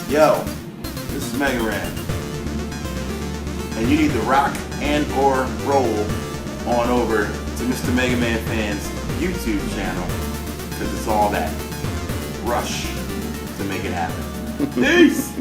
Yo, this is MegaManFan, and you need to rock and or roll on over to Mr. MegaManFan's YouTube channel, because it's all that rush to make it happen. Peace!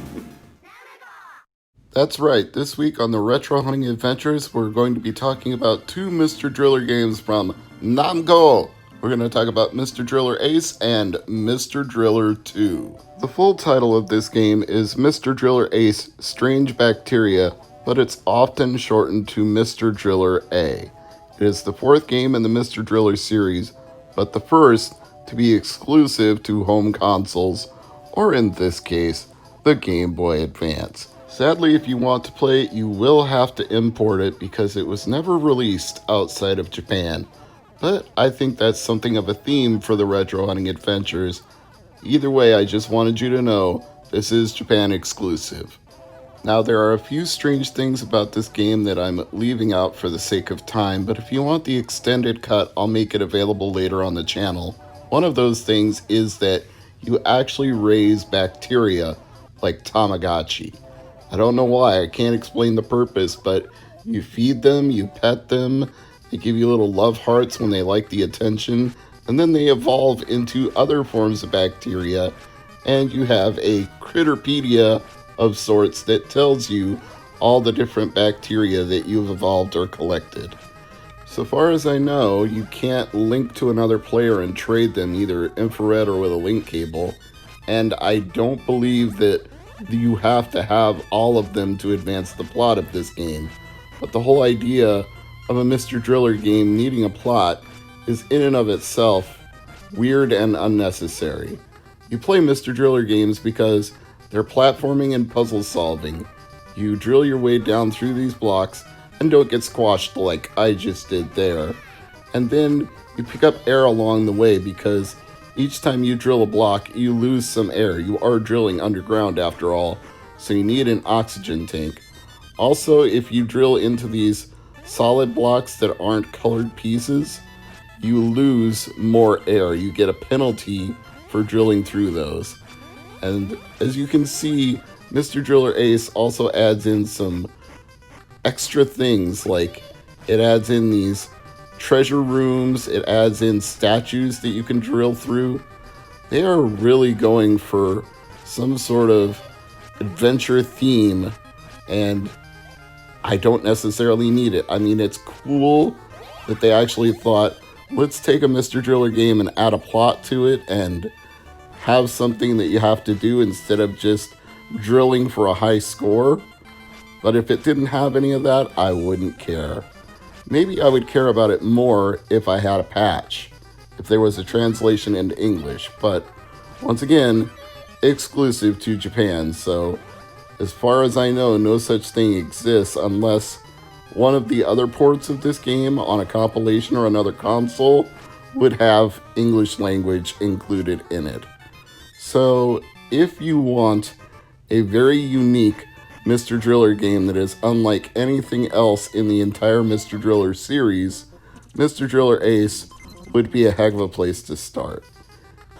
That's right, this week on the Retro Hunting Adventures, we're going to be talking about two Mr. Driller games from Namco. We're going to talk about Mr. Driller Ace and Mr. Driller 2. The full title of this game is Mr. Driller Ace Strange Bacteria, but it's often shortened to Mr. Driller A. It is the fourth game in the Mr. Driller series, but the first to be exclusive to home consoles, or in this case, the Game Boy Advance. Sadly, if you want to play it, you will have to import it because it was never released outside of Japan. But I think that's something of a theme for the Retro Hunting Adventures. Either way, I just wanted you to know this is Japan exclusive. Now, there are a few strange things about this game that I'm leaving out for the sake of time, but if you want the extended cut, I'll make it available later on the channel. One of those things is that you actually raise bacteria like Tamagotchi. I don't know why, I can't explain the purpose, but you feed them, you pet them, they give you little love hearts when they like the attention, and then they evolve into other forms of bacteria, and you have a Critterpedia of sorts that tells you all the different bacteria that you've evolved or collected. So far as I know, you can't link to another player and trade them either infrared or with a link cable, and I don't believe that you have to have all of them to advance the plot of this game. But the whole idea of a Mr. Driller game needing a plot is in and of itself weird and unnecessary. You play Mr. Driller games because they're platforming and puzzle solving. You drill your way down through these blocks and don't get squashed like I just did there. And then you pick up air along the way because each time you drill a block, you lose some air. You are drilling underground after all, so you need an oxygen tank. Also, if you drill into these solid blocks that aren't colored pieces, you lose more air. You get a penalty for drilling through those. And as you can see, Mr. Driller Ace also adds in some extra things, like it adds in these treasure rooms, it adds in statues that you can drill through. They are really going for some sort of adventure theme, and I don't necessarily need it. I mean, it's cool that they actually thought, let's take a Mr. Driller game and add a plot to it and have something that you have to do instead of just drilling for a high score. But if it didn't have any of that, I wouldn't care. Maybe I would care about it more if I had a patch, if there was a translation into English, but once again, exclusive to Japan, so as far as I know, no such thing exists unless one of the other ports of this game on a compilation or another console would have English language included in it. So if you want a very unique Mr. Driller game that is unlike anything else in the entire Mr. Driller series, Mr. Driller Ace would be a heck of a place to start.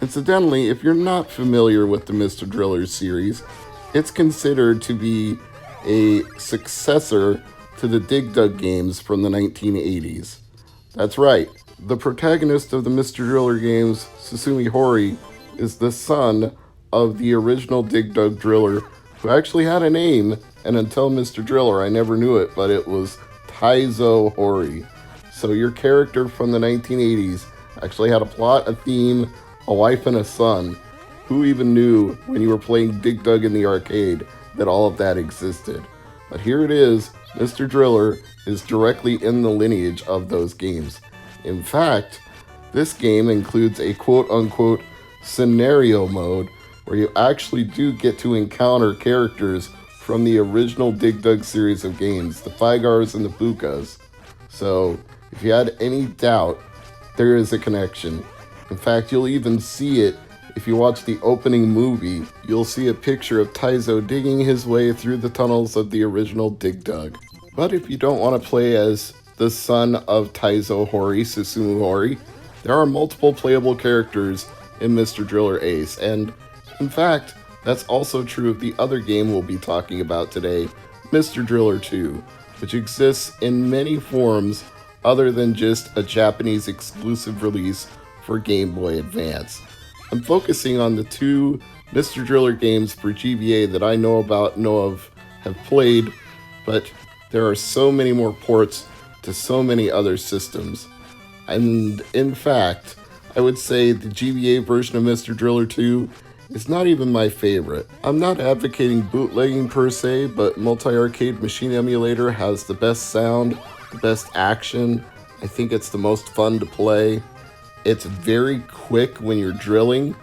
Incidentally, if you're not familiar with the Mr. Driller series, it's considered to be a successor to the Dig Dug games from the 1980s. That's right, the protagonist of the Mr. Driller games, Susumi Hori, is the son of the original Dig Dug driller, who actually had a name, and until Mr. Driller I never knew it, but it was Taizo Hori. So your character from the 1980s actually had a plot, a theme, a wife, and a son. Who even knew when you were playing Dig Dug in the arcade that all of that existed? But here it is, Mr. Driller is directly in the lineage of those games. In fact, this game includes a quote-unquote scenario mode where you actually do get to encounter characters from the original Dig Dug series of games, the Figars and the Pukas. So, if you had any doubt, there is a connection. In fact, you'll even see it if you watch the opening movie. You'll see a picture of Taizo digging his way through the tunnels of the original Dig Dug. But if you don't want to play as the son of Taizo Hori, Susumu Hori, there are multiple playable characters in Mr. Driller Ace, and in fact, That's also true of the other game we'll be talking about today, Mr. Driller 2, which exists in many forms other than just a Japanese exclusive release for Game Boy Advance. I'm focusing on the two Mr. Driller games for GBA that I know about, have played, but there are so many more ports to so many other systems. And in fact, I would say the GBA version of Mr. Driller 2 is not even my favorite. I'm not advocating bootlegging per se, but Multi-Arcade Machine Emulator has the best sound, the best action. I think it's the most fun to play. It's very quick when you're drilling.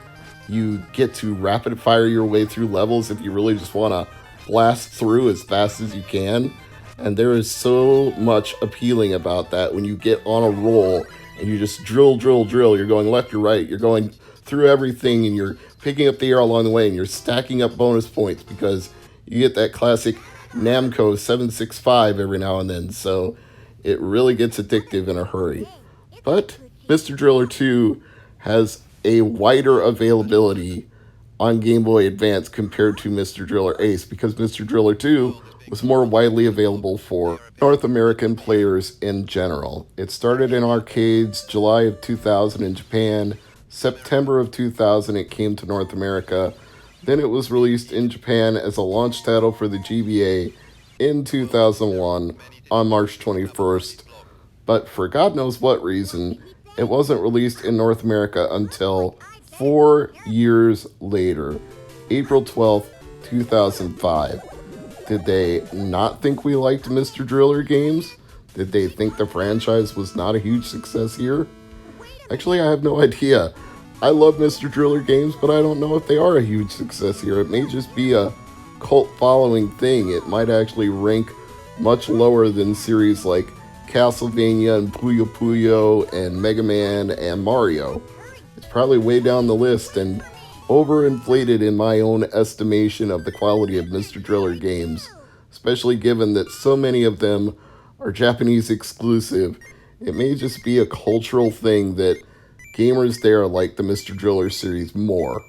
You get to rapid fire your way through levels if you really just want to blast through as fast as you can. And there is so much appealing about that when you get on a roll and you just drill. You're going left or right. You're going through everything and you're picking up the air along the way and you're stacking up bonus points because you get that classic Namco 765 every now and then. So it really gets addictive in a hurry. But Mr. Driller 2 has a wider availability on Game Boy Advance compared to Mr. Driller Ace because Mr. Driller 2 was more widely available for North American players in general. It started in arcades July of 2000 in Japan. September of 2000 it came to North America. Then it was released in Japan as a launch title for the GBA in 2001 on March 21st. But for God knows what reason, it wasn't released in North America until 4 years later, April 12th, 2005. Did they not think we liked Mr. Driller games? Did they think the franchise was not a huge success here? Actually, I have no idea. I love Mr. Driller games, but I don't know if they are a huge success here. It may just be a cult following thing. It might actually rank much lower than series like Castlevania and Puyo Puyo and Mega Man and Mario. It's probably way down the list and overinflated in my own estimation of the quality of Mr. Driller games, especially given that so many of them are Japanese exclusive. It may just be a cultural thing that gamers there like the Mr. Driller series more.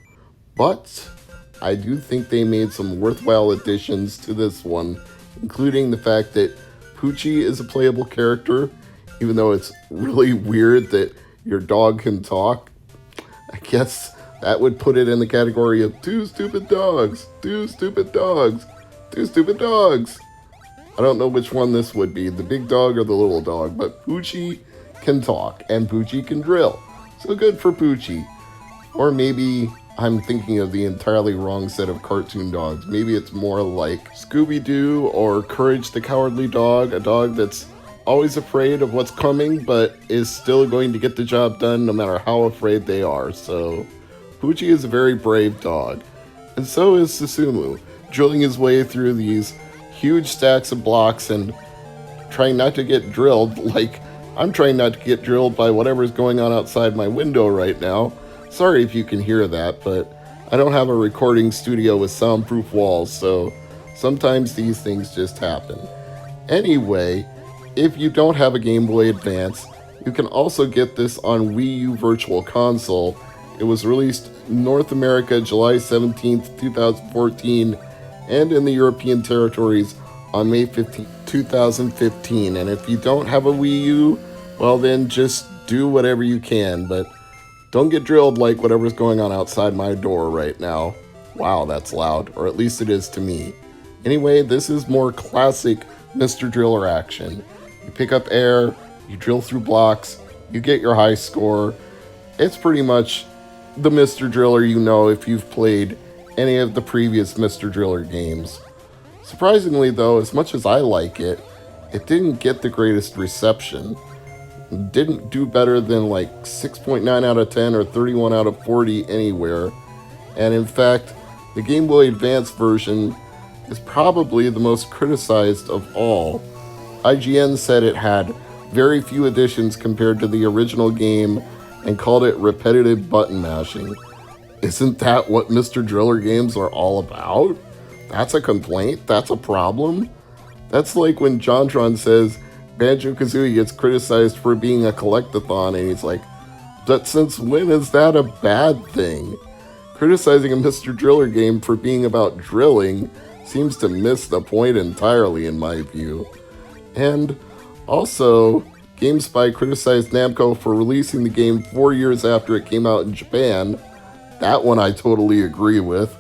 But I do think they made some worthwhile additions to this one, including the fact that Poochie is a playable character, even though it's really weird that your dog can talk. I guess that would put it in the category of two stupid dogs. I don't know which one this would be, the big dog or the little dog, but Poochie can talk and Poochie can drill. So good for Poochie. Or maybe I'm thinking of the entirely wrong set of cartoon dogs. Maybe it's more like Scooby-Doo or Courage the Cowardly Dog, a dog that's always afraid of what's coming, but is still going to get the job done no matter how afraid they are. So Poochie is a very brave dog. And so is Susumu, drilling his way through these huge stacks of blocks and trying not to get drilled like I'm trying not to get drilled by whatever's going on outside my window right now. Sorry if you can hear that, but I don't have a recording studio with soundproof walls, so sometimes these things just happen. Anyway, if you don't have a Game Boy Advance, you can also get this on Wii U Virtual Console. It was released in North America July 17th, 2014, and in the European territories on May 15th, 2015. And if you don't have a Wii U, well then just do whatever you can, but don't get drilled like whatever's going on outside my door right now. Wow, that's loud, or at least it is to me. Anyway, this is more classic Mr. Driller action. You pick up air, you drill through blocks, you get your high score. It's pretty much the Mr. Driller you know if you've played any of the previous Mr. Driller games. Surprisingly though, as much as I like it, it didn't get the greatest reception. It didn't do better than like 6.9 out of 10 or 31 out of 40 anywhere. And in fact, the Game Boy Advance version is probably the most criticized of all. IGN said it had very few additions compared to the original game and called it repetitive button mashing. Isn't that what Mr. Driller games are all about? That's a complaint? That's a problem? That's like when JonTron says Banjo-Kazooie gets criticized for being a collectathon and he's like, but since when is that a bad thing? Criticizing a Mr. Driller game for being about drilling seems to miss the point entirely in my view. And also, GameSpy criticized Namco for releasing the game 4 years after it came out in Japan. That one I totally agree with.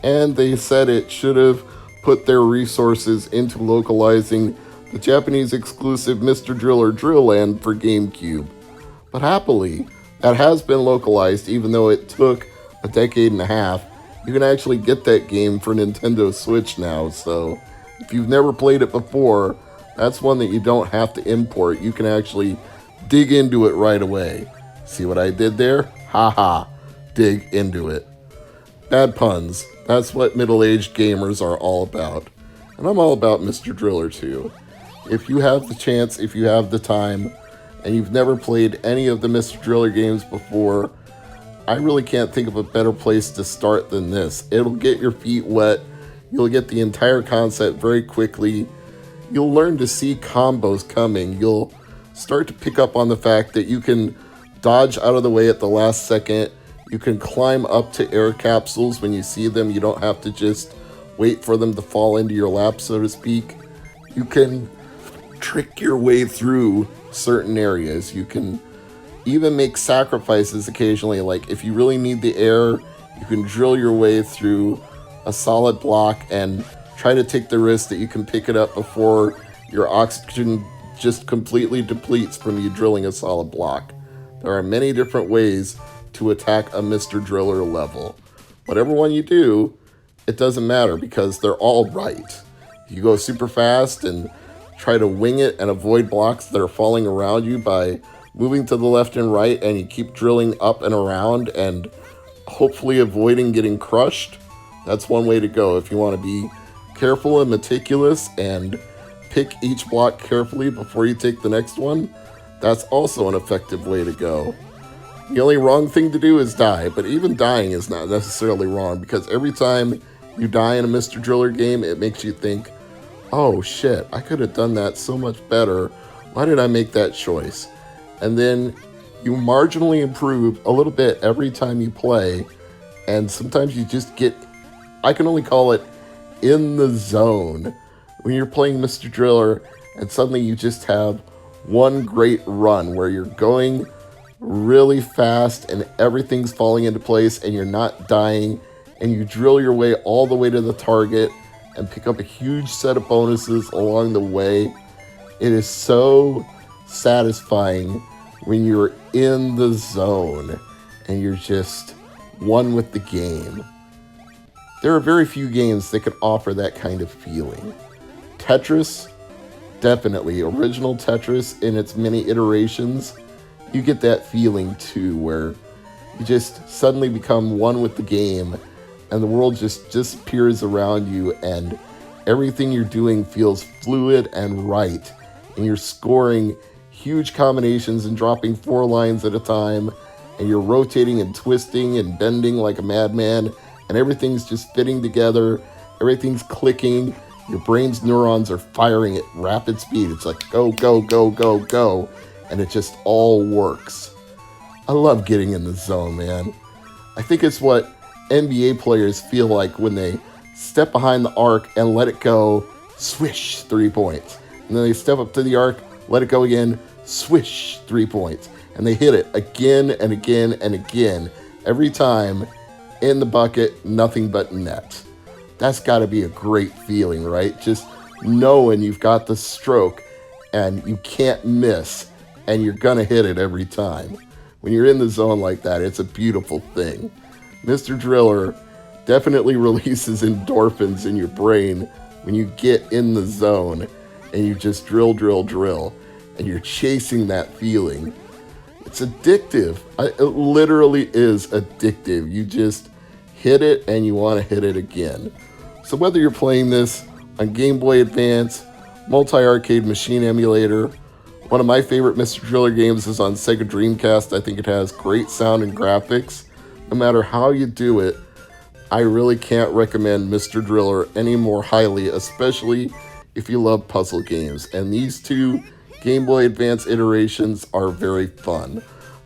And they said it should have put their resources into localizing the Japanese exclusive Mr. Driller Drill Land for GameCube. But happily, that has been localized even though it took a decade and a half. You can actually get that game for Nintendo Switch now, so if you've never played it before, that's one that you don't have to import. You can actually dig into it right away. See what I did there? Haha, dig into it. Bad puns. That's what middle-aged gamers are all about. And I'm all about Mr. Driller too. If you have the chance, if you have the time, and you've never played any of the Mr. Driller games before, I really can't think of a better place to start than this. It'll get your feet wet. You'll get the entire concept very quickly. You'll learn to see combos coming. You'll start to pick up on the fact that you can dodge out of the way at the last second. You can climb up to air capsules when you see them. You don't have to just wait for them to fall into your lap, so to speak. You can trick your way through certain areas. You can even make sacrifices occasionally, like if you really need the air, you can drill your way through a solid block and try to take the risk that you can pick it up before your oxygen just completely depletes from you drilling a solid block. There are many different ways to attack a Mr. Driller level. Whatever one you do, it doesn't matter because they're all right. You go super fast and try to wing it and avoid blocks that are falling around you by moving to the left and right, and you keep drilling up and around and hopefully avoiding getting crushed. That's one way to go if you want to be careful and meticulous and pick each block carefully before you take the next one. That's also an effective way to go. The only wrong thing to do is die, but even dying is not necessarily wrong because every time you die in a Mr. Driller game, it makes you think, oh shit, I could have done that so much better. Why did I make that choice? And then you marginally improve a little bit every time you play, and sometimes you just get, I can only call it in the zone. When you're playing Mr. Driller and suddenly you just have one great run where you're going really fast and everything's falling into place and you're not dying, and you drill your way all the way to the target and pick up a huge set of bonuses along the way. It is so satisfying when you're in the zone and you're just one with the game. There are very few games that can offer that kind of feeling. Tetris, definitely. Original Tetris in its many iterations, you get that feeling too, where you just suddenly become one with the game and the world just disappears around you and everything you're doing feels fluid and right, and you're scoring huge combinations and dropping 4 lines at a time, and you're rotating and twisting and bending like a madman, and everything's just fitting together, everything's clicking, your brain's neurons are firing at rapid speed. It's like go, go, go, go, go, and it just all works. I love getting in the zone, man. I think it's what NBA players feel like when they step behind the arc and let it go, swish, 3 points. And then they step up to the arc, let it go again, swish, 3 points. And they hit it again and again and again. Every time, in the bucket, nothing but net. That's got to be a great feeling, right? Just knowing you've got the stroke and you can't miss and you're going to hit it every time. When you're in the zone like that, it's a beautiful thing. Mr. Driller definitely releases endorphins in your brain when you get in the zone and you just drill, drill, drill, and you're chasing that feeling. It's addictive. It literally is addictive. You just hit it and you want to hit it again. So whether you're playing this on Game Boy Advance, multi-arcade machine emulator, one of my favorite Mr. Driller games is on Sega Dreamcast. I think it has great sound and graphics. No matter how you do it, I really can't recommend Mr. Driller any more highly, especially if you love puzzle games. And these 2 Game Boy Advance iterations are very fun.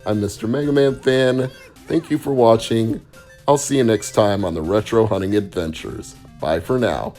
I'm Mr. MegaManFan. Thank you for watching. I'll see you next time on the Retro Hunting Adventures. Bye for now.